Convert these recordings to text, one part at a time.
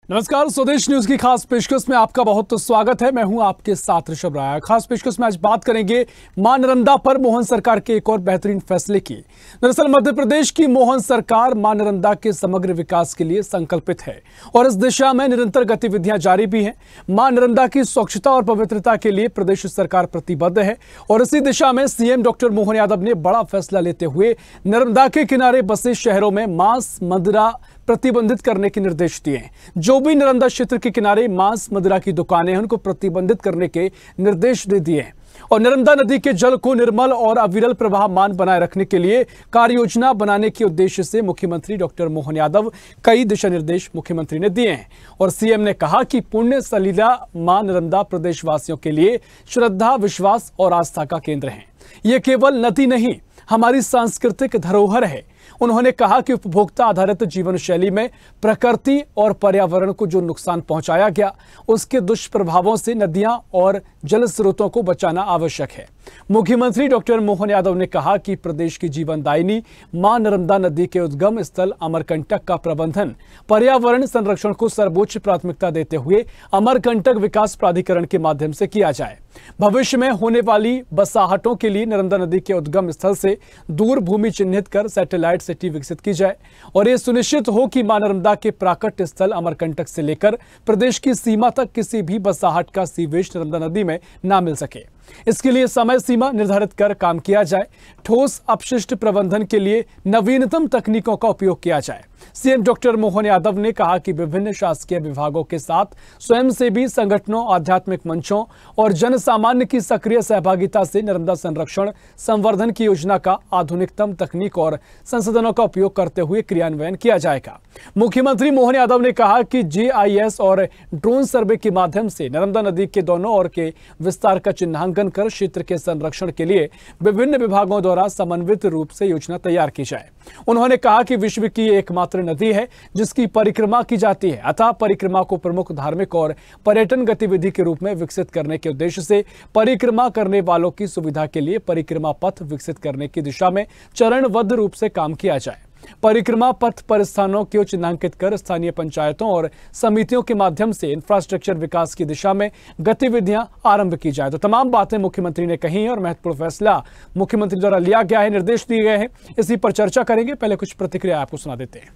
नमस्कार, स्वदेश न्यूज की खास पेशकश में आपका बहुत स्वागत है। मैं हूं आपके साथ ऋषभ राय। खास पेशकश में आज बात करेंगे मां नर्मदा पर मोहन सरकार के एक और बेहतरीन फैसले की। दरअसल मध्य प्रदेश की मोहन सरकार मां नर्मदा के समग्र विकास के लिए संकल्पित है और इस दिशा में निरंतर गतिविधियां जारी भी हैं। मां नर्मदा की स्वच्छता और पवित्रता के लिए प्रदेश सरकार प्रतिबद्ध है और इसी दिशा में सीएम डॉक्टर मोहन यादव ने बड़ा फैसला लेते हुए नर्मदा के किनारे बसे शहरों में मांस मदिरा प्रतिबंधित करने के निर्देश दिए हैं। जो भी नर्मदा क्षेत्र के किनारे मांस मदिरा की दुकानें हैं उनको प्रतिबंधित करने के निर्देश दे दिए हैं और नर्मदा नदी के जल को निर्मल और अविरल प्रवाहमान बनाए रखने के लिए कार्य योजना बनाने के उद्देश्य से मुख्यमंत्री डॉक्टर मोहन यादव कई दिशा निर्देश मुख्यमंत्री ने दिए हैं और सीएम ने कहा कि पुण्य सलीला मां नर्मदा प्रदेशवासियों के लिए श्रद्धा, विश्वास और आस्था का केंद्र है। ये केवल नदी नहीं, हमारी सांस्कृतिक धरोहर है। उन्होंने कहा कि उपभोक्ता आधारित जीवन शैली में प्रकृति और पर्यावरण को जो नुकसान पहुंचाया गया, उसके दुष्प्रभावों से नदियां और जल स्रोतों को बचाना आवश्यक है। मुख्यमंत्री डॉक्टर मोहन यादव ने कहा कि प्रदेश की जीवनदायिनी मां नर्मदा नदी के उद्गम स्थल अमरकंटक का प्रबंधन पर्यावरण संरक्षण को सर्वोच्च प्राथमिकता देते हुए अमरकंटक विकास प्राधिकरण के माध्यम से किया जाए। भविष्य में होने वाली बसाहटों के लिए नर्मदा नदी के उद्गम स्थल से दूर भूमि चिन्हित कर सैटेलाइट सिटी विकसित की जाए और यह सुनिश्चित हो कि मां नर्मदा के प्राकट्य स्थल अमरकंटक से लेकर प्रदेश की सीमा तक किसी भी बसाहट का सीवेज नर्मदा नदी में ना मिल सके। इसके लिए समय सीमा निर्धारित कर काम किया जाए। ठोस अपशिष्ट प्रबंधन के लिए नवीनतम तकनीकों का उपयोग किया जाए। सीएम डॉक्टर मोहन यादव ने कहा कि विभिन्न शासकीय विभागों के साथ स्वयंसेवी संगठनों, आध्यात्मिक मंचों और जन सामान्य की सक्रिय सहभागिता से नर्मदा संरक्षण संवर्धन की योजना का आधुनिकतम तकनीक और संसाधनों का उपयोग करते हुए क्रियान्वयन किया जाएगा। मुख्यमंत्री मोहन यादव ने कहा कि जीआईएस और ड्रोन सर्वे के माध्यम से नर्मदा नदी के दोनों ओर के विस्तार का चिन्हांकन कर क्षेत्र के संरक्षण के लिए विभिन्न विभागों द्वारा समन्वित रूप से योजना तैयार की जाए। उन्होंने कहा कि विश्व की एकमात्र नदी है जिसकी परिक्रमा की जाती है, अतः परिक्रमा को प्रमुख धार्मिक और पर्यटन गतिविधि के रूप में विकसित करने के उद्देश्य से परिक्रमा करने वालों की सुविधा के लिए परिक्रमा पथ विकसित करने की दिशा में चरणबद्ध रूप से काम किया जाए। परिक्रमा पथ पर स्थानों को चिन्हांकित कर स्थानीय पंचायतों और समितियों के माध्यम से इंफ्रास्ट्रक्चर विकास की दिशा में गतिविधियां आरंभ की जाए। तो तमाम बातें मुख्यमंत्री ने कही हैं और महत्वपूर्ण फैसला मुख्यमंत्री द्वारा लिया गया है, निर्देश दिए गए हैं। इसी पर चर्चा करेंगे। पहले कुछ प्रतिक्रिया आपको सुना देते हैं।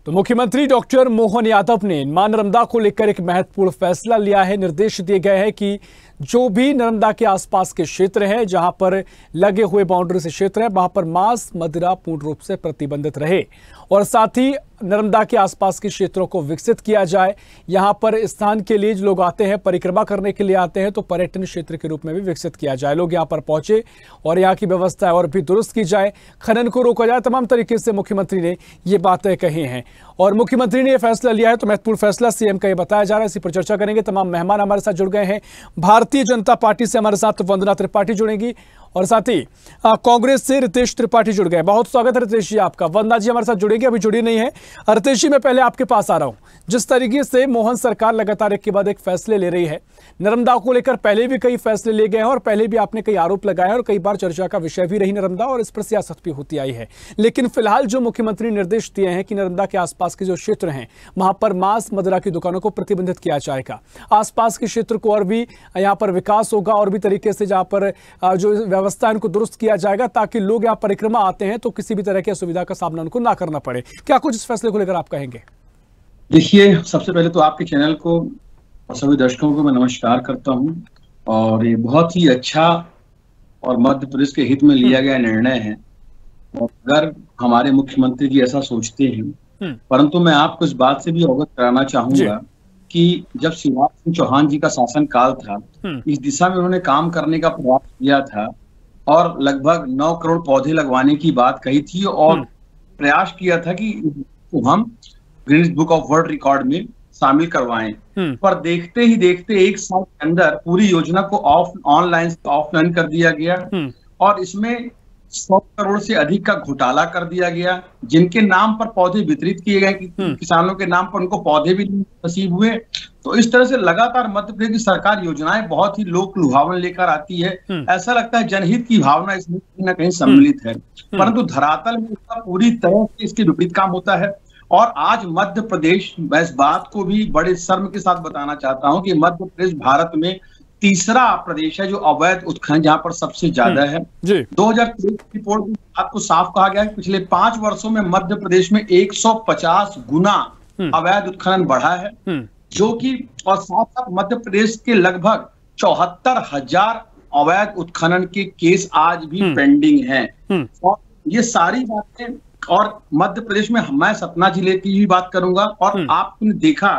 तो मुख्यमंत्री डॉक्टर मोहन यादव ने मां नर्मदा को लेकर एक महत्वपूर्ण फैसला लिया है। निर्देश दिए गए हैं कि जो भी नर्मदा के आसपास के क्षेत्र हैं, जहां पर लगे हुए बाउंड्री से क्षेत्र है, वहां पर मांस मदिरा पूर्ण रूप से प्रतिबंधित रहे और साथ ही नर्मदा के आसपास के क्षेत्रों को विकसित किया जाए। यहां पर स्थान के लिए जो लोग आते हैं, परिक्रमा करने के लिए आते हैं, तो पर्यटन क्षेत्र के रूप में भी विकसित किया जाए। लोग यहां पर पहुंचे और यहां की व्यवस्था और भी दुरुस्त की जाए, खनन को रोका जाए। तमाम तरीके से मुख्यमंत्री ने ये बातें कही हैं और मुख्यमंत्री ने यह फैसला लिया है, तो महत्वपूर्ण फैसला सीएम का ये बताया जा रहा है। इसी पर चर्चा करेंगे। तमाम मेहमान हमारे साथ जुड़ गए हैं। भारतीय जनता पार्टी से हमारे साथ वंदना त्रिपाठी जुड़ेंगी और साथ ही कांग्रेस से रितेश त्रिपाठी जुड़ गए। बहुत स्वागत है रितेश जी आपका। वंदना जी हमारे साथ जुड़ेंगे, अभी जुड़ी नहीं है। रितेश जी, मैं पहले आपके पास आ रहा हूं। जिस तरीके से मोहन सरकार लगातार एक के बाद एक फैसले ले रही है, नर्मदा को लेकर पहले भी कई फैसले ले गए हैं और पहले भी आपने कई आरोप लगाए हैं और कई बार चर्चा का विषय भी रही नर्मदा और इस पर सियासत भी होती आई है। लेकिन फिलहाल जो मुख्यमंत्री निर्देश दिए हैं कि नर्मदा के आसपास के जो क्षेत्र हैं वहां पर मांस मदिरा की दुकानों को प्रतिबंधित किया जाएगा। आसपास के क्षेत्र को और भी यहाँ पर विकास होगा और भी तरीके से जहां पर जो व्यवस्था है उनको दुरुस्त किया जाएगा ताकि लोग यहाँ परिक्रमा आते हैं तो किसी भी तरह की असुविधा का सामना उनको ना करना पड़े। क्या कुछ इस फैसले को लेकर आप कहेंगे? देखिए, सबसे पहले तो आपके चैनल को और सभी दर्शकों को मैं नमस्कार करता हूं और ये बहुत ही अच्छा और मध्य प्रदेश के हित में लिया गया निर्णय है और अगर हमारे मुख्यमंत्री जी ऐसा सोचते हैं, परंतु मैं आपको इस बात से भी अवगत कराना चाहूंगा कि जब शिवराज सिंह चौहान जी का शासन काल था, इस दिशा में उन्होंने काम करने का प्रयास किया था और लगभग 9 करोड़ पौधे लगवाने की बात कही थी और प्रयास किया था कि हम Guinness book of world record में शामिल करवाएं। पर देखते ही देखते 1 साल के अंदर पूरी योजना को ऑनलाइन से ऑफलाइन कर दिया गया और इसमें 100 करोड़ से अधिक का घोटाला कर दिया गया। जिनके नाम पर पौधे वितरित किए गए, किसानों के नाम पर उनको पौधे भी नसीब हुए। तो इस तरह से लगातार मध्य प्रदेश की सरकार योजनाएं बहुत ही लोक लुभावन लेकर आती है। ऐसा लगता है जनहित की भावना इसमें कहीं ना कहीं सम्मिलित है, परंतु धरातल में इसका पूरी तरह से इसके विपरीत काम होता है और आज मध्य प्रदेश, मैं इस बात को भी बड़े शर्म के साथ बताना चाहता हूं कि मध्य प्रदेश भारत में तीसरा प्रदेश है जो अवैध उत्खनन जहां पर सबसे ज्यादा है। 2023 की रिपोर्ट में आपको साफ कहा गया है पिछले 5 वर्षों में मध्य प्रदेश में 150 गुना अवैध उत्खनन बढ़ा है, जो कि और साथ साथ मध्य प्रदेश के लगभग 74,000 अवैध उत्खनन के केस आज भी पेंडिंग हैं। और ये सारी बातें, और मध्य प्रदेश में मैं सतना जिले की भी बात करूंगा, और आपने देखा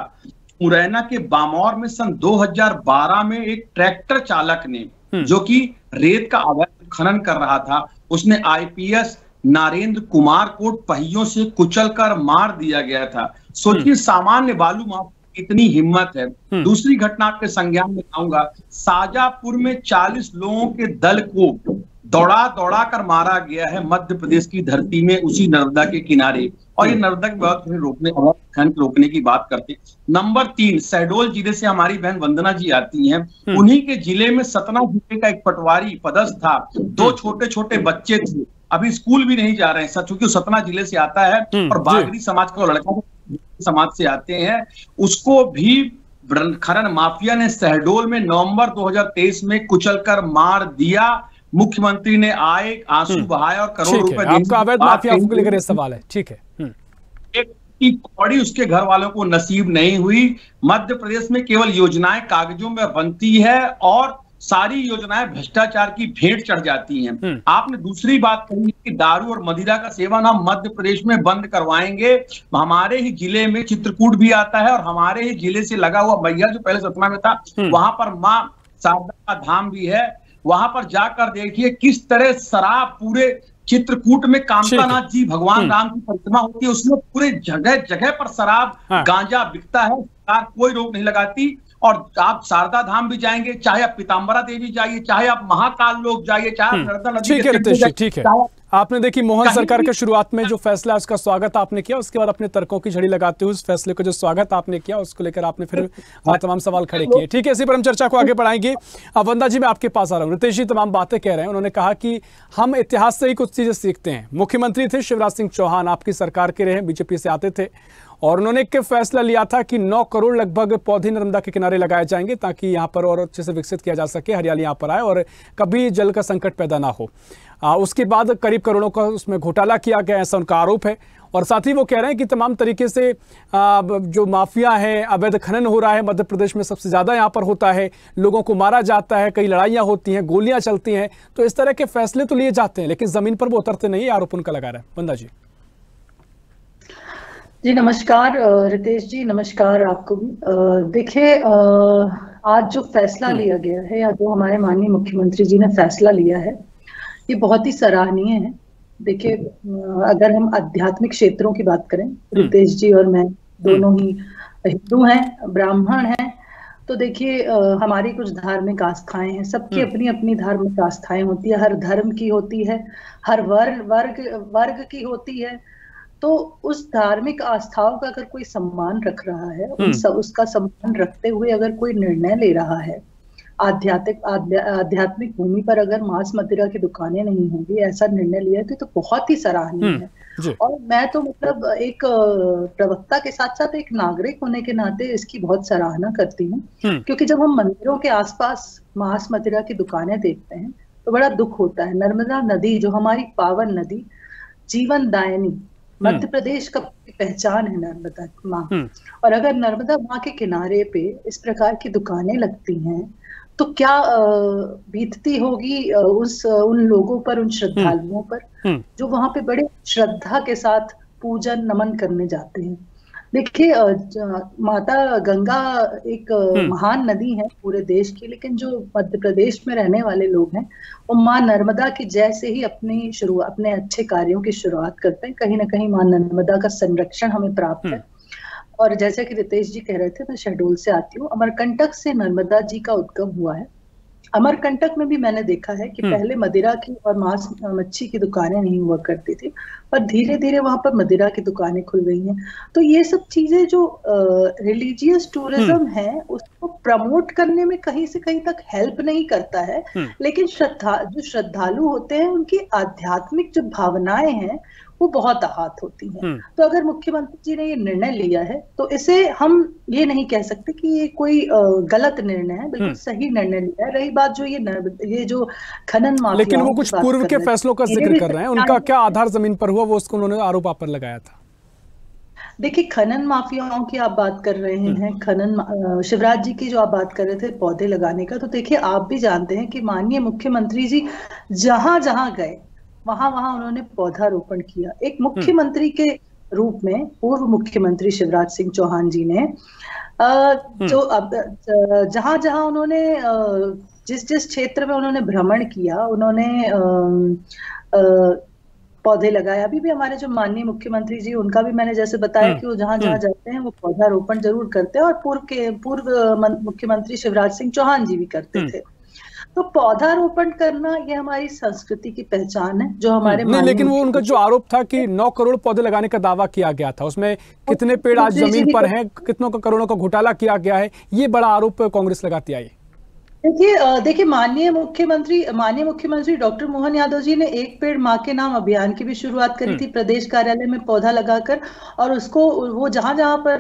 मुरैना के बामौर में सन 2012 में एक ट्रैक्टर चालक ने जो कि रेत का अवैध खनन कर रहा था, उसने आईपीएस नरेंद्र कुमार को पहियों से कुचलकर मार दिया गया था। सोचिए सामान्य बालू माफिया कितनी हिम्मत है। दूसरी घटना आपके संज्ञान में लाऊंगा, शाजापुर में 40 लोगों के दल को दौड़ा दौड़ा कर मारा गया है मध्य प्रदेश की धरती में, उसी नर्मदा के किनारे। और ये नर्मदा की बात रोकने की बात करते। नंबर 3, शहडोल जिले से हमारी बहन वंदना जी आती हैं, उन्हीं के जिले में सतना जिले का एक पटवारी पदस्थ था, 2 छोटे छोटे बच्चे थे, अभी स्कूल भी नहीं जा रहे हैं, चूंकि सतना जिले से आता है और बागड़ी समाज का लड़का समाज से आते हैं, उसको भी खनन माफिया ने शहडोल में नवंबर 2023 में कुचलकर मार दिया। मुख्यमंत्री ने आए, आंसू बहाए और करोड़ रुपए आपका अवैध माफिया को लेकर सवाल है, ठीक है। एक की कौड़ी उसके घर वालों को नसीब नहीं हुई। मध्य प्रदेश में केवल योजनाएं कागजों में बनती है और सारी योजनाएं भ्रष्टाचार की भेंट चढ़ जाती हैं। आपने दूसरी बात कही कि दारू और मदिरा का सेवन हम मध्य प्रदेश में बंद करवाएंगे। हमारे ही जिले में चित्रकूट भी आता है और हमारे ही जिले से लगा हुआ मैया जो पहले सतना में था, वहां पर मां शारदा का धाम भी है। वहां पर जाकर देखिए किस तरह शराब पूरे चित्रकूट में कामतानाथ जी भगवान राम की प्रतिमा होती है, उसमें पूरे जगह जगह पर शराब गांजा बिकता है, सरकार कोई रोक नहीं लगाती। और आप शारदा धाम भी जाएंगे, चाहे आप पीताम्बरा देवी जाइए, चाहे आप महाकाल लोक जाइए, चाहे आप नर्मदा नदी ठीक है रितेश जी, ठीक है। आपने देखी मोहन सरकार के शुरुआत में जो फैसला उसका स्वागत आपने किया, उसके बाद अपने तर्कों की झड़ी लगाते हुए उस फैसले को जो स्वागत आपने किया उसको लेकर आपने फिर तमाम सवाल खड़े किए। ठीक है, इसी पर हम चर्चा को आगे बढ़ाएंगे। वंदा जी मैं आपके पास आ रहा हूँ। रितेश जी तमाम बातें कह रहे हैं, उन्होंने कहा कि हम इतिहास से ही कुछ चीजें सीखते हैं। मुख्यमंत्री थे शिवराज सिंह चौहान, आपकी सरकार के रहे, बीजेपी से आते थे, और उन्होंने एक फैसला लिया था कि 9 करोड़ लगभग पौधे नर्मदा के किनारे लगाए जाएंगे ताकि यहाँ पर और अच्छे से विकसित किया जा सके, हरियाली यहाँ पर आए और कभी जल का संकट पैदा ना हो। उसके बाद करीब करोड़ों का उसमें घोटाला किया गया, ऐसा उनका आरोप है। और साथ ही वो कह रहे हैं कि तमाम तरीके से जो माफिया है, अवैध खनन हो रहा है मध्य प्रदेश में सबसे ज्यादा यहाँ पर होता है, लोगों को मारा जाता है, कई लड़ाइयाँ होती हैं, गोलियां चलती हैं। तो इस तरह के फैसले तो लिए जाते हैं लेकिन जमीन पर वो उतरते नहीं, आरोप उनका लगा रहा है। वंदा जी जी नमस्कार रितेश जी, नमस्कार आपको भी। देखिए आज जो फैसला लिया गया है या जो हमारे माननीय मुख्यमंत्री जी ने फैसला लिया है ये बहुत ही सराहनीय है। देखिए अगर हम आध्यात्मिक क्षेत्रों की बात करें, रितेश जी और मैं दोनों ही हिंदू हैं, ब्राह्मण हैं, तो देखिए हमारी कुछ धार्मिक आस्थाएं हैं, सबकी अपनी अपनी धार्मिक आस्थाएं होती है, हर धर्म की होती है, हर वर्ग की होती है। तो उस धार्मिक आस्थाओं का अगर कोई सम्मान रख रहा है, उसका सम्मान रखते हुए अगर कोई निर्णय ले रहा है, आध्यात्मिक भूमि पर अगर मांस मदिरा की दुकानें नहीं होंगी, ऐसा निर्णय लिया है तो बहुत ही सराहनीय है। और मैं तो मतलब एक प्रवक्ता के साथ साथ एक नागरिक होने के नाते इसकी बहुत सराहना करती हूँ, क्योंकि जब हम मंदिरों के आसपास मांस मदिरा की दुकानें देखते हैं तो बड़ा दुख होता है। नर्मदा नदी जो हमारी पावन नदी, जीवन दायिनी, मध्य प्रदेश का पहचान है नर्मदा माँ, और अगर नर्मदा माँ के किनारे पे इस प्रकार की दुकानें लगती हैं तो क्या बीतती होगी उन लोगों पर, उन श्रद्धालुओं पर जो वहां पे बड़े श्रद्धा के साथ पूजन नमन करने जाते हैं। देखिए माता गंगा एक महान नदी है पूरे देश की, लेकिन जो मध्य प्रदेश में रहने वाले लोग हैं वो माँ नर्मदा की जय से ही अपने अच्छे कार्यों की शुरुआत करते हैं। कहीं ना कहीं माँ नर्मदा का संरक्षण हमें प्राप्त है। और जैसे कि रितेश जी कह रहे थे, मैं शहडोल से आती हूँ, अमरकंटक से नर्मदा जी का उद्गम हुआ है। अमरकंटक में भी मैंने देखा है कि पहले मदिरा की और मांस मच्छी की दुकानें नहीं हुआ करती थी, पर धीरे धीरे वहां पर मदिरा की दुकानें खुल गई हैं। तो ये सब चीजें जो रिलीजियस टूरिज्म है उसको प्रमोट करने में कहीं से कहीं तक हेल्प नहीं करता है, लेकिन जो श्रद्धालु होते हैं उनकी आध्यात्मिक जो भावनाएं हैं वो बहुत आहत होती हैं। तो अगर मुख्यमंत्री जी ने ये निर्णय लिया है तो इसे हम ये नहीं कह सकते कि ये कोई गलत निर्णय है, बिल्कुल सही निर्णय लिया है। रही बात जो ये जो खनन माफिया, लेकिन वो कुछ पूर्व के फैसलों का जिक्र कर रहे हैं, उनका क्या आधार जमीन पर हुआ, वो उसको उन्होंने आरोप आप पर लगाया था। देखिए, खनन माफियाओं की आप बात कर रहे हैं, शिवराज जी की जो आप बात कर रहे थे पौधे लगाने का, तो देखिए आप भी जानते हैं कि माननीय मुख्यमंत्री जी जहां जहां गए वहां वहां उन्होंने पौधारोपण किया। एक मुख्यमंत्री के रूप में पूर्व मुख्यमंत्री शिवराज सिंह चौहान जी ने जो अब जहां जहां उन्होंने जिस जिस क्षेत्र में उन्होंने भ्रमण किया, उन्होंने पौधे लगाए। अभी भी हमारे जो माननीय मुख्यमंत्री जी, उनका भी मैंने जैसे बताया कि वो जहां जहां जाते हैं वो पौधारोपण जरूर करते हैं, और पूर्व मुख्यमंत्री शिवराज सिंह चौहान जी भी करते थे। तो पौधारोपण करना ये हमारी संस्कृति की पहचान है, जो हमारे नहीं, लेकिन वो उनका जो आरोप था कि 9 करोड़ पौधे लगाने का दावा किया गया था, उसमें कितने पेड़ आज जमीन पर हैं, कितनों का करोड़ों का घोटाला किया गया है, ये बड़ा आरोप कांग्रेस लगाती आई। देखिए माननीय मुख्यमंत्री डॉक्टर मोहन यादव जी ने एक पेड़ माँ के नाम अभियान की भी शुरुआत करी थी प्रदेश कार्यालय में पौधा लगाकर, और उसको वो जहां पर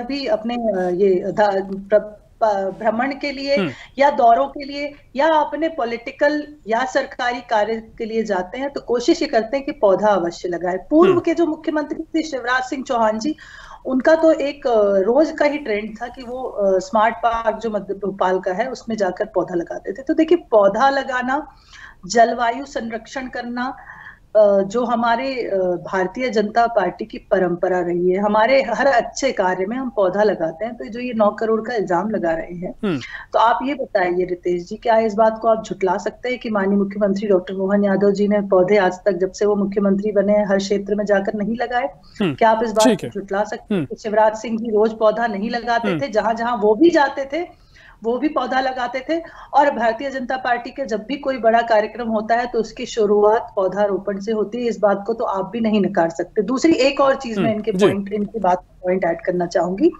भी अपने ये भ्रमण के लिए या दौरों के लिए या अपने पॉलिटिकल या सरकारी कार्य के लिए जाते हैं तो कोशिश ये करते हैं कि पौधा अवश्य लगाए। पूर्व के जो मुख्यमंत्री थे शिवराज सिंह चौहान जी, उनका तो एक रोज का ही ट्रेंड था कि वो स्मार्ट पार्क जो मध्य भोपाल का है उसमें जाकर पौधा लगाते थे। तो देखिए, पौधा लगाना, जलवायु संरक्षण करना जो हमारे भारतीय जनता पार्टी की परंपरा रही है। हमारे हर अच्छे कार्य में हम पौधा लगाते हैं। तो जो ये 9 करोड़ का इल्जाम लगा रहे हैं, तो आप ये बताइए रितेश जी, क्या इस बात को आप झुटला सकते हैं कि माननीय मुख्यमंत्री डॉक्टर मोहन यादव जी ने पौधे आज तक, जब से वो मुख्यमंत्री बने, हर क्षेत्र में जाकर नहीं लगाए? क्या आप इस बात को झुटला सकते हैं कि शिवराज सिंह जी रोज पौधा नहीं लगाते थे? जहां जहां वो भी जाते थे वो भी पौधा लगाते थे। और भारतीय जनता पार्टी के जब भी कोई बड़ा कार्यक्रम होता है तो उसकी शुरुआत पौधारोपण से होती है। इस बात को तो आप भी नहीं नकार सकते। दूसरी एक और चीज मैं इनकी बात पॉइंट ऐड करना चाहूंगी।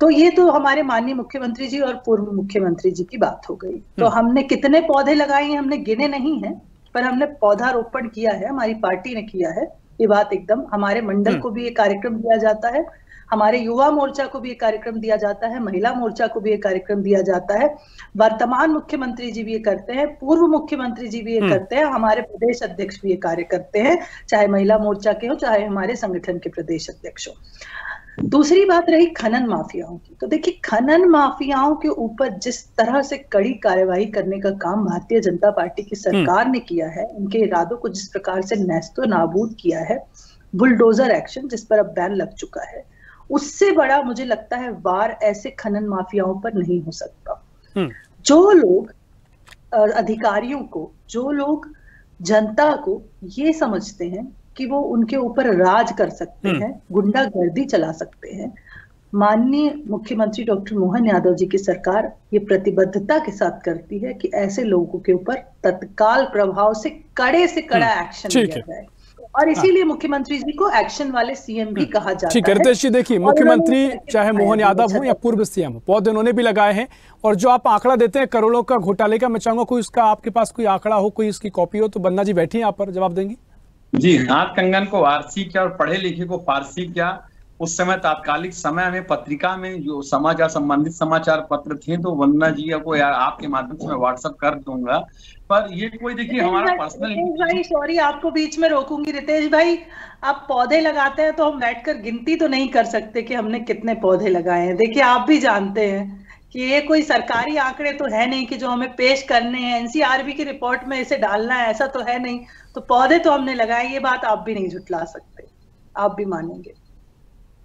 तो ये तो हमारे माननीय मुख्यमंत्री जी और पूर्व मुख्यमंत्री जी की बात हो गई। तो हमने कितने पौधे लगाए हैं हमने गिने नहीं है, पर हमने पौधारोपण किया है, हमारी पार्टी ने किया है। ये बात एकदम, हमारे मंडल को भी ये कार्यक्रम दिया जाता है, हमारे युवा मोर्चा को भी ये कार्यक्रम दिया जाता है, महिला मोर्चा को भी ये कार्यक्रम दिया जाता है। वर्तमान मुख्यमंत्री जी भी ये करते हैं, पूर्व मुख्यमंत्री जी भी ये करते हैं, हमारे प्रदेश अध्यक्ष भी ये कार्य करते हैं, चाहे महिला मोर्चा के हो चाहे हमारे संगठन के प्रदेश अध्यक्ष हो। दूसरी बात रही खनन माफियाओं की। तो देखिए, खनन माफियाओं के ऊपर जिस तरह से कड़ी कार्यवाही करने का काम भारतीय जनता पार्टी की सरकार ने किया है, उनके इरादों को जिस प्रकार से नेस्तो नाबूद किया है, बुलडोजर एक्शन जिस पर अब बैन लग चुका है, उससे बड़ा मुझे लगता है वार ऐसे खनन माफियाओं पर नहीं हो सकता। जो लोग अधिकारियों को, जो लोग जनता को ये समझते हैं कि वो उनके ऊपर राज कर सकते हैं, गुंडागर्दी चला सकते हैं, माननीय मुख्यमंत्री डॉक्टर मोहन यादव जी की सरकार ये प्रतिबद्धता के साथ करती है कि ऐसे लोगों के ऊपर तत्काल प्रभाव से कड़ा एक्शन लिया जाए। और इसीलिए मुख्यमंत्री जी को एक्शन वाले सीएम भी कहा जाता है। ठीक है रितेश जी, देखिए मुख्यमंत्री चाहे मोहन यादव हो या पूर्व सीएम हो, पौधे उन्होंने भी लगाए हैं। और जो आप आंकड़ा देते हैं करोड़ों का घोटाले का, मैं चाहूंगा कोई इसका आपके पास कोई आंकड़ा हो, कोई इसकी कॉपी हो, तो बन्ना जी बैठी हैं, आप पर जवाब देंगी। जी, हाथ कंगन को वारसी क्या और पढ़े लिखे को फारसी क्या। उस समय तात्कालिक समय में पत्रिका में जो समाचार संबंधित समाचार पत्र थे, तो वंदना जी को यार आपके माध्यम से मैं व्हाट्सएप कर दूंगा। पर ये कोई देखिए हमारा पर्सनल भाई, सॉरी आपको बीच में रोकूंगी रितेश भाई, आप पौधे लगाते हैं तो हम बैठकर गिनती तो नहीं कर सकते कि हमने कितने पौधे लगाए हैं। देखिए, आप भी जानते हैं कि ये कोई सरकारी आंकड़े तो है नहीं कि जो हमें पेश करने हैं, एनसीआरबी की रिपोर्ट में इसे डालना है, ऐसा तो है नहीं। तो पौधे तो हमने लगाए, ये बात आप भी नहीं झुटला सकते, आप भी मानेंगे।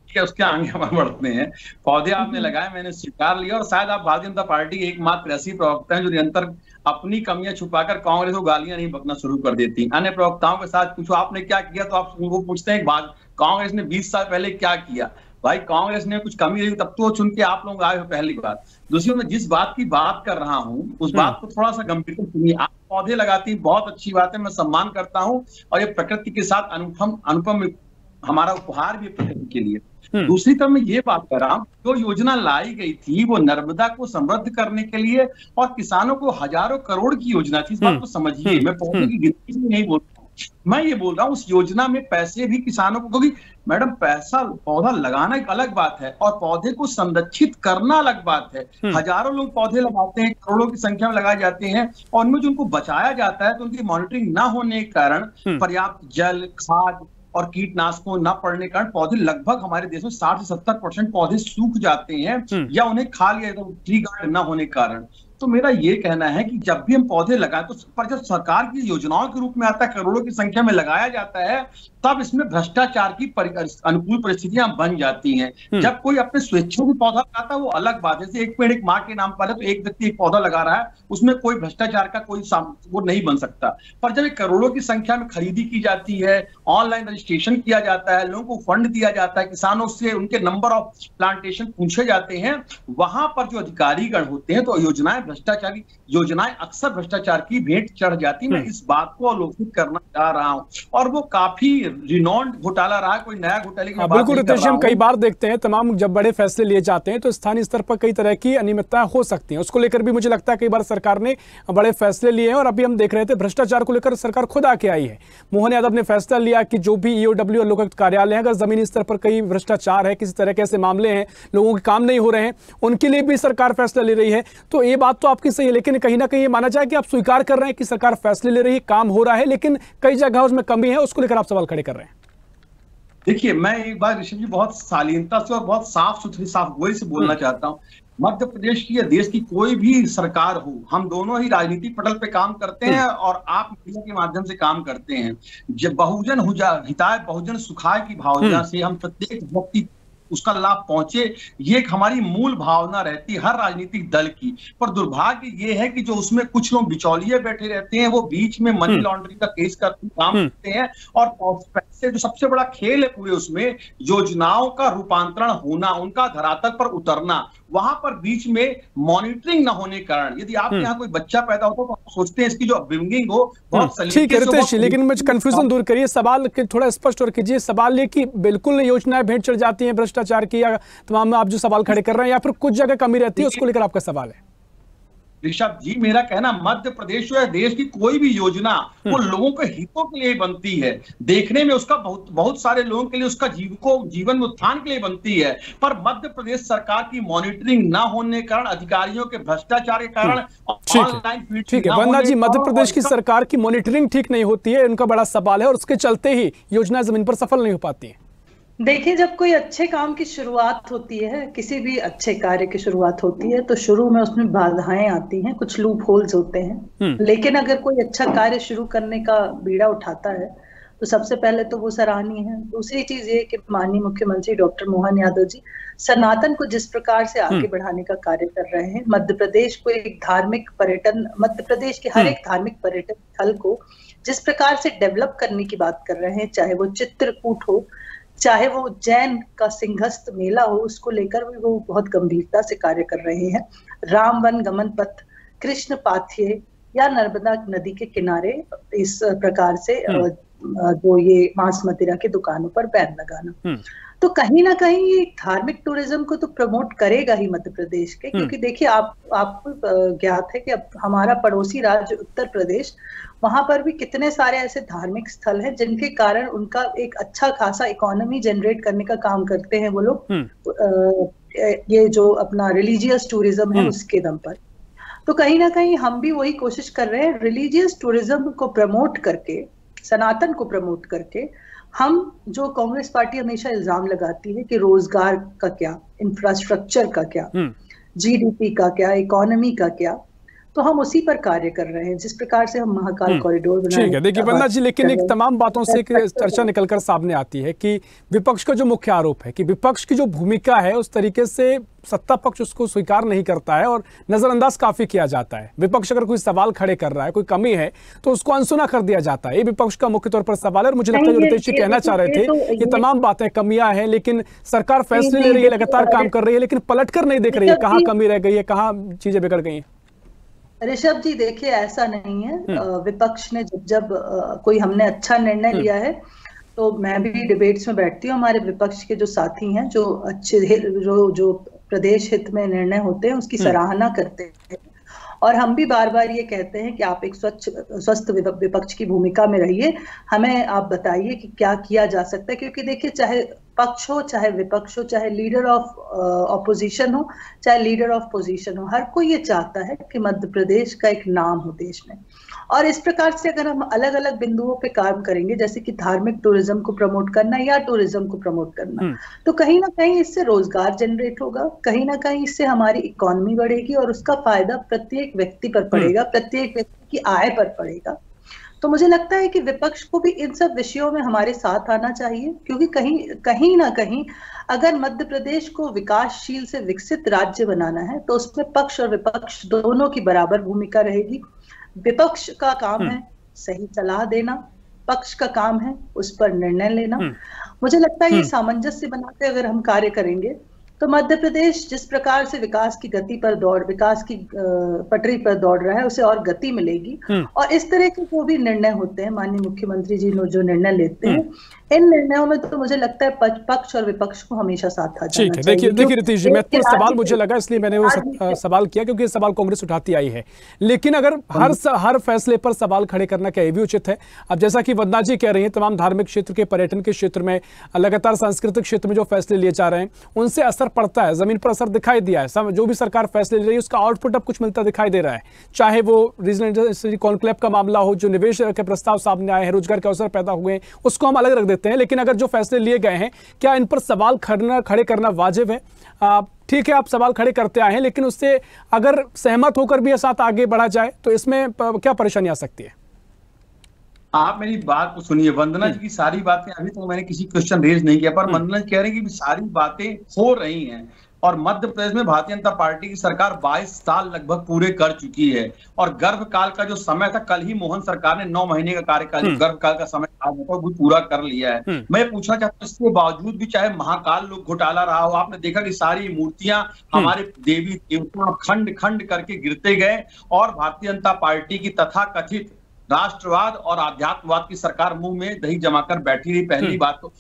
उसके आगे हम बढ़ते हैं। पौधे आपने लगाए, मैंने स्वीकार लिया, और शायद आप भारतीय जनता पार्टी के एकमात्र ऐसी प्रवक्ता हैं जो निरंतर अपनी कमियां छुपाकर कांग्रेस को गालियां नहीं बकना शुरू कर देती। अन्य प्रवक्ताओं के साथ पूछो आपने क्या किया, तो आप उनको पूछते हैं कांग्रेस ने 20 साल पहले क्या किया। भाई, कांग्रेस ने कुछ कमी रही तब तो चुन के आप लोग आए हो, पहली बात। दूसरी, मैं जिस बात की बात कर रहा हूं उस बात को थोड़ा सा गंभीरता से सुनिए। आप पौधे लगाती, बहुत अच्छी बात है, मैं सम्मान करता हूं, और ये प्रकृति के साथ अनुपम हमारा उपहार भी प्रकृति के लिए। दूसरी तरफ मैं ये बात कर रहा हूं, जो योजना लाई गई थी वो नर्मदा को समृद्ध करने के लिए और किसानों को हजारों करोड़ की योजना थी। इस बात को समझिए, मैं पौधे की गिनती से नहीं बोल रहा हूँ, मैं ये बोल रहा हूँ उस योजना में पैसे भी किसानों को, क्योंकि मैडम पैसा पौधा लगाना एक अलग बात है और पौधे को संरक्षित करना अलग बात है। हजारों लोग पौधे लगाते हैं, करोड़ों की संख्या में लगाए जाते हैं और उनमें जो उनको बचाया जाता है तो उनकी मॉनिटरिंग ना होने के कारण, पर्याप्त जल, खाद और कीटनाशकों न पड़ने के कारण पौधे लगभग हमारे देश में 60 से 70% पौधे सूख जाते हैं या उन्हें खा लिया तो ट्री गार्ड न होने के कारण। तो मेरा ये कहना है कि जब भी हम पौधे लगाएं तो पर जब सरकार की योजनाओं के रूप में आता है, करोड़ों की संख्या में लगाया जाता है, तब इसमें भ्रष्टाचार की अनुकूल परिस्थितियां बन जाती हैं। जब कोई अपने स्वेच्छा से पौधा लगाता है वो अलग बात है, जैसे एक पेड़ एक माँ के नाम पर है तो एक व्यक्ति एक पौधा लगा रहा है, उसमें कोई भ्रष्टाचार का कोई वो नहीं बन सकता। पर जब करोड़ों की संख्या में खरीदी की जाती है, ऑनलाइन रजिस्ट्रेशन किया जाता है, लोगों को फंड दिया जाता है, किसानों से उनके नंबर ऑफ प्लांटेशन पूछे जाते हैं, वहां पर जो अधिकारीगण होते हैं तो योजनाएं भ्रष्टाचारी योजनाएं अक्सर भ्रष्टाचार की भेंट चढ़ जाती। मैं इस बात को अवलोकित करना चाह रहा हूं और वो काफी रिनॉन्ड घोटाला रहा, कोई नया घोटाले की बात बिल्कुल रितेश, हम कई बार देखते हैं तमाम जब बड़े फैसले लिए जाते हैं तो स्थानीय स्तर पर कई तरह की अनियमितताएं हो सकती हैं। उसको लेकर भी मुझे लगता है कई बार सरकार ने बड़े फैसले लिए हैं और अभी हम देख रहे थे भ्रष्टाचार को लेकर सरकार खुद आके आई है। मोहन यादव ने फैसला लिया कि जो भी ईओडब्ल्यू और लोकायुक्त कार्यालय है, अगर जमीनी स्तर पर कई भ्रष्टाचार है, किसी तरह के ऐसे मामले हैं, लोगों के काम नहीं हो रहे हैं, उनके लिए भी सरकार फैसला ले रही है। तो ये बात तो आपकी सही है, लेकिन कहीं ना कहीं ये माना जाए कि आप स्वीकार कर रहे हैं कि सरकार फैसले ले रही है, काम हो रहा है, लेकिन कई जगह उसमें कमी है, उसको लेकर आप सवाल खड़े कर रहे हैं। देखिए, मैं एक बार ऋषभ जी बहुत शालीनता से और बहुत साफ सुथरी साफ गोई से बोलना चाहता हूं। मध्य प्रदेश की या देश की कोई भी सरकार हो, हम दोनों ही राजनीतिक पटल पे काम करते हैं और आप मीडिया के माध्यम से काम करते हैं। जब बहुजन हिताय बहुजन सुखाय की भावना से हम प्रत्येक व्यक्ति उसका लाभ पहुंचे, ये एक हमारी मूल भावना रहती है हर राजनीतिक दल की। पर दुर्भाग्य ये है कि जो उसमें कुछ लोग बिचौलिए बैठे रहते हैं, वो बीच में मनी लॉन्ड्रिंग का केस करते काम करते हैं और पैसे, जो सबसे बड़ा खेल है पूरे उसमें, योजनाओं का रूपांतरण होना, उनका धरातल पर उतरना, वहां पर बीच में मॉनिटरिंग न होने के कारण, यदि आपके यहाँ कोई बच्चा पैदा होता है तो आप सोचते हैं इसकी जो अपब्रिंगिंग हो बहुत ठीक है रितेश, लेकिन मुझे कंफ्यूजन दूर करिए, सवाल थोड़ा स्पष्ट और कीजिए। सवाल ये कि बिल्कुल योजनाएं भेंट चढ़ जाती हैं भ्रष्टाचार की, या तमाम आप जो सवाल खड़े कर रहे हैं, या फिर कुछ जगह कमी रहती है, उसको लेकर आपका सवाल है? ऋषभ जी, मेरा कहना मध्य प्रदेश या देश की कोई भी योजना वो लोगों के हितों के लिए बनती है। देखने में उसका बहुत सारे लोगों के लिए उसका जीवन में उत्थान के लिए बनती है, पर मध्य प्रदेश सरकार की मॉनिटरिंग ना होने के कारण, अधिकारियों के भ्रष्टाचार के कारण, ठीक है वंदना जी, मध्य प्रदेश की सरकार की मॉनिटरिंग ठीक नहीं होती है, उनका बड़ा सवाल है, और उसके चलते ही योजना जमीन पर सफल नहीं हो पाती है। देखिए, जब कोई अच्छे काम की शुरुआत होती है, किसी भी अच्छे कार्य की शुरुआत होती है, तो शुरू में उसमें बाधाएं आती हैं, कुछ लूप होल्स होते हैं। लेकिन अगर कोई अच्छा कार्य शुरू करने का बीड़ा उठाता है तो सबसे पहले तो वो सराहनीय है। दूसरी चीज ये कि माननीय मुख्यमंत्री डॉक्टर मोहन यादव जी सनातन को जिस प्रकार से आगे बढ़ाने का कार्य कर रहे हैं, मध्य प्रदेश को एक धार्मिक पर्यटन, मध्य प्रदेश के हर एक धार्मिक पर्यटन स्थल को जिस प्रकार से डेवलप करने की बात कर रहे हैं, चाहे वो चित्रकूट हो, चाहे वो उज्जैन का सिंहस्थ मेला हो, उसको लेकर भी वो बहुत गंभीरता से कार्य कर रहे हैं। रामवन गमन पथ, कृष्ण पाथ्य या नर्मदा नदी के किनारे इस प्रकार से जो ये मांस मदिरा की दुकानों पर बैन लगाना, तो कहीं ना कहीं ये धार्मिक टूरिज्म को तो प्रमोट करेगा ही मध्य प्रदेश के। क्योंकि देखिए, आपको ज्ञात है कि अब हमारा पड़ोसी राज्य उत्तर प्रदेश, वहां पर भी कितने सारे ऐसे धार्मिक स्थल हैं जिनके कारण उनका एक अच्छा खासा इकोनॉमी जनरेट करने का काम करते हैं वो लोग, ये जो अपना रिलीजियस टूरिज्म है उसके दम पर। तो कहीं ना कहीं हम भी वही कोशिश कर रहे हैं, रिलीजियस टूरिज्म को प्रमोट करके, सनातन को प्रमोट करके। हम जो कांग्रेस पार्टी हमेशा इल्जाम लगाती है कि रोजगार का क्या, इंफ्रास्ट्रक्चर का क्या, जीडीपी का क्या, इकोनॉमी का क्या, तो हम उसी पर कार्य कर रहे हैं, जिस प्रकार से हम महाकाल कॉरिडोर बनाए। ठीक है, देखिए वंदना जी, लेकिन एक तमाम बातों से एक चर्चा निकलकर सामने आती है कि विपक्ष का जो मुख्य आरोप है कि विपक्ष की जो भूमिका है उस तरीके से सत्ता पक्ष उसको स्वीकार नहीं करता है और नजरअंदाज काफी किया जाता है। विपक्ष अगर कोई सवाल खड़े कर रहा है, कोई कमी है, तो उसको अनसुना कर दिया जाता है। ये विपक्ष का मुख्य तौर पर सवाल है और मुझे लगता है जो रितेश जी कहना चाह रहे थे, ये तमाम बातें कमियां हैं, लेकिन सरकार फैसले ले रही है, लगातार काम कर रही है, लेकिन पलट कर नहीं देख रही है कहाँ कमी रह गई है, कहाँ चीजें बिगड़ गई है। ऋषभ जी, देखिए ऐसा नहीं है। विपक्ष ने जब कोई हमने अच्छा निर्णय लिया है तो मैं भी डिबेट्स में बैठती हूँ, हमारे विपक्ष के जो साथी हैं जो अच्छे जो प्रदेश हित में निर्णय होते हैं उसकी सराहना करते हैं और हम भी बार बार ये कहते हैं कि आप एक स्वस्थ विपक्ष की भूमिका में रहिए, हमें आप बताइए कि क्या किया जा सकता है। क्योंकि देखिए, चाहे पक्ष हो, चाहे विपक्ष हो, चाहे लीडर ऑफ ऑपोजिशन हो, चाहे लीडर ऑफ पोजीशन हो, हर कोई ये चाहता है कि मध्य प्रदेश का एक नाम हो देश में। और इस प्रकार से अगर हम अलग अलग बिंदुओं पे काम करेंगे, जैसे कि धार्मिक टूरिज्म को प्रमोट करना या टूरिज्म को प्रमोट करना, तो कहीं ना कहीं इससे रोजगार जनरेट होगा, कहीं ना कहीं इससे हमारी इकोनॉमी बढ़ेगी और उसका फायदा प्रत्येक व्यक्ति पर पड़ेगा, प्रत्येक व्यक्ति की आय पर पड़ेगा। तो मुझे लगता है कि विपक्ष को भी इन सब विषयों में हमारे साथ आना चाहिए, क्योंकि कहीं ना कहीं अगर मध्य प्रदेश को विकासशील से विकसित राज्य बनाना है तो उसमें पक्ष और विपक्ष दोनों की बराबर भूमिका रहेगी। विपक्ष का काम है सही सलाह देना, पक्ष का काम है उस पर निर्णय लेना। मुझे लगता है ये सामंजस्य बनाते अगर हम कार्य करेंगे तो मध्य प्रदेश जिस प्रकार से विकास की पटरी पर दौड़ रहा है उसे और गति मिलेगी। और इस तरह के जो भी निर्णय होते हैं, माननीय मुख्यमंत्री जी जो निर्णय लेते हैं, इन निर्णयों में तो मुझे लगता है पक्ष और विपक्ष को हमेशा साथ आ जाना चाहिए। ठीक है, देखिए रितेश जी, महत्वपूर्ण सवाल मुझे लगा इसलिए मैंने वो सवाल किया क्योंकि ये सवाल कांग्रेस उठाती आई है। लेकिन अगर हर फैसले पर सवाल खड़े करना क्या ये भी उचित है? अब जैसा कि वंदना जी कह रही हैं, तमाम धार्मिक क्षेत्र के, पर्यटन के क्षेत्र में, लगातार सांस्कृतिक क्षेत्र में जो फैसले लिए जा रहे हैं उनसे असर पड़ता है, जमीन पर असर दिखाई दिया है। जो भी सरकार फैसले ले रही है उसका आउटपुट अब कुछ मिलता दिखाई दे रहा है, चाहे वो रीजनल इंडस्ट्री कॉन्क्लेव का मामला हो, जो निवेश के प्रस्ताव सामने आए हैं, रोजगार के अवसर पैदा हुए, उसको हम अलग रख देते हैं। लेकिन अगर जो फैसले लिए गए हैं, क्या इन पर सवाल खड़े करना वाजिब है? ठीक है, आप सवाल खड़े करते आए हैं, लेकिन उससे अगर सहमत होकर भी साथ आगे बढ़ा जाए तो इसमें क्या परेशानी आ सकती है? आप मेरी बात को सुनिए। वंदना जी की सारी बातें, अभी तो मैंने किसी क्वेश्चन रेज नहीं किया, पर वंदना जी कह रही है कि सारी बातें हो रही हैं और मध्य प्रदेश में भारतीय जनता पार्टी की सरकार 22 साल लगभग पूरे कर चुकी है। और गर्भकाल का जो समय था, कल ही मोहन सरकार ने 9 महीने का कार्यकाल, गर्भकाल का समय वो पूरा कर लिया है। मैं पूछना चाहता हूँ, इसके बावजूद भी चाहे महाकाल लोक घोटाला रहा हो, आपने देखा कि सारी मूर्तियां हमारे देवी देवता खंड खंड करके गिरते गए और भारतीय जनता पार्टी की तथाकथित राष्ट्रवाद और आध्यात्मवाद की सरकार मुंह में दही जमाकर बैठी रही। पहली बात तो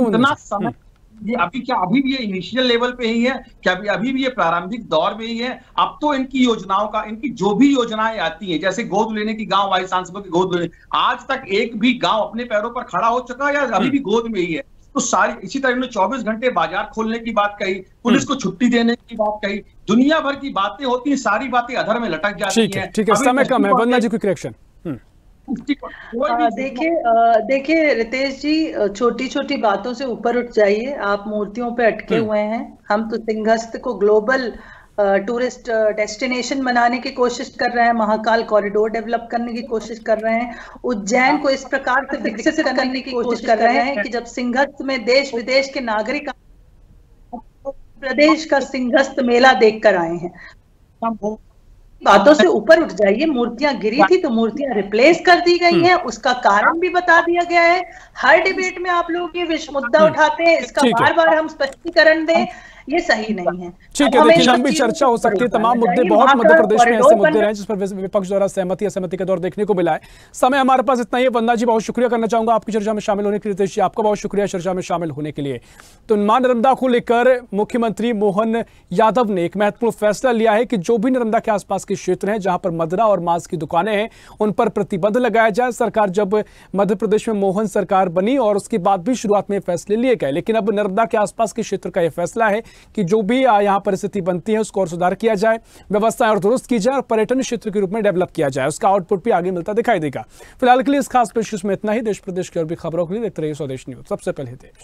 इतना समय ये अभी भी ये इनिशियल लेवल पे ही है, क्या अभी भी ये प्रारंभिक दौर में ही है? अब तो इनकी योजनाओं का, इनकी जो भी योजनाएं आती हैं, जैसे गोद लेने की, गांव वाइज सांसदों की गोद लेने, आज तक एक भी गांव अपने पैरों पर खड़ा हो चुका या अभी भी गोद में ही है? तो सारी इसी तरह इन्होंने 24 घंटे बाजार खोलने की बात कही, पुलिस को छुट्टी देने की बात कही, दुनिया भर की बातें होती हैं, सारी बातें अधर में लटक जाती हैं। ठीक है, समय कम है। वंदना जी, क्विक रिएक्शन। देखिए रितेश जी, छोटी छोटी बातों से ऊपर उठ जाइए। आप मूर्तियों पे अटके हुए हैं। हम तो सिंहस्थ को ग्लोबल टूरिस्ट डेस्टिनेशन बनाने की कोशिश कर रहे हैं, महाकाल कॉरिडोर डेवलप करने की कोशिश कर रहे हैं, उज्जैन को इस प्रकार से विकसित करने की कोशिश कर रहे हैं कि जब सिंहस्थ में देश विदेश के नागरिक प्रदेश का सिंहस्थ मेला देख कर आए हैं। बातों से ऊपर उठ जाइए। मूर्तियां गिरी थी तो मूर्तियां रिप्लेस कर दी गई हैं, उसका कारण भी बता दिया गया है। हर डिबेट में आप लोग ये विषय मुद्दा उठाते हैं, इसका बार बार हम स्पष्टीकरण दें, ये सही नहीं है। ठीक है, देखिए लंबी चर्चा हो सकती है, तमाम मुद्दे, बहुत मध्य प्रदेश में ऐसे मुद्दे रहे जिस पर विपक्ष द्वारा सहमति असहमति का दौर देखने को मिला है। समय हमारे पास इतना ही है। वंदना जी, बहुत शुक्रिया करना चाहूंगा आपकी चर्चा में शामिल होने के लिए। रितेश जी, आपका बहुत शुक्रिया चर्चा में शामिल होने के लिए। तो मां नर्मदा को लेकर मुख्यमंत्री मोहन यादव ने एक महत्वपूर्ण फैसला लिया है कि जो भी नर्मदा के आसपास के क्षेत्र हैं जहां पर मदिरा और मांस की दुकानें हैं उन पर प्रतिबंध लगाया जाए। सरकार जब मध्य प्रदेश में मोहन सरकार बनी और उसके बाद भी शुरुआत में फैसले लिए गए, लेकिन अब नर्मदा के आसपास के क्षेत्र का यह फैसला है कि जो भी यहाँ परिस्थिति बनती है उसको और सुधार किया जाए, व्यवस्थाएं और दुरुस्त की जाए और पर्यटन क्षेत्र के रूप में डेवलप किया जाए। उसका आउटपुट भी आगे मिलता दिखाई देगा। फिलहाल के लिए इस खास पेशकश में इतना ही। देश प्रदेश की और भी खबरों के लिए देखते रहिए स्वदेश न्यूज। सबसे पहले देश।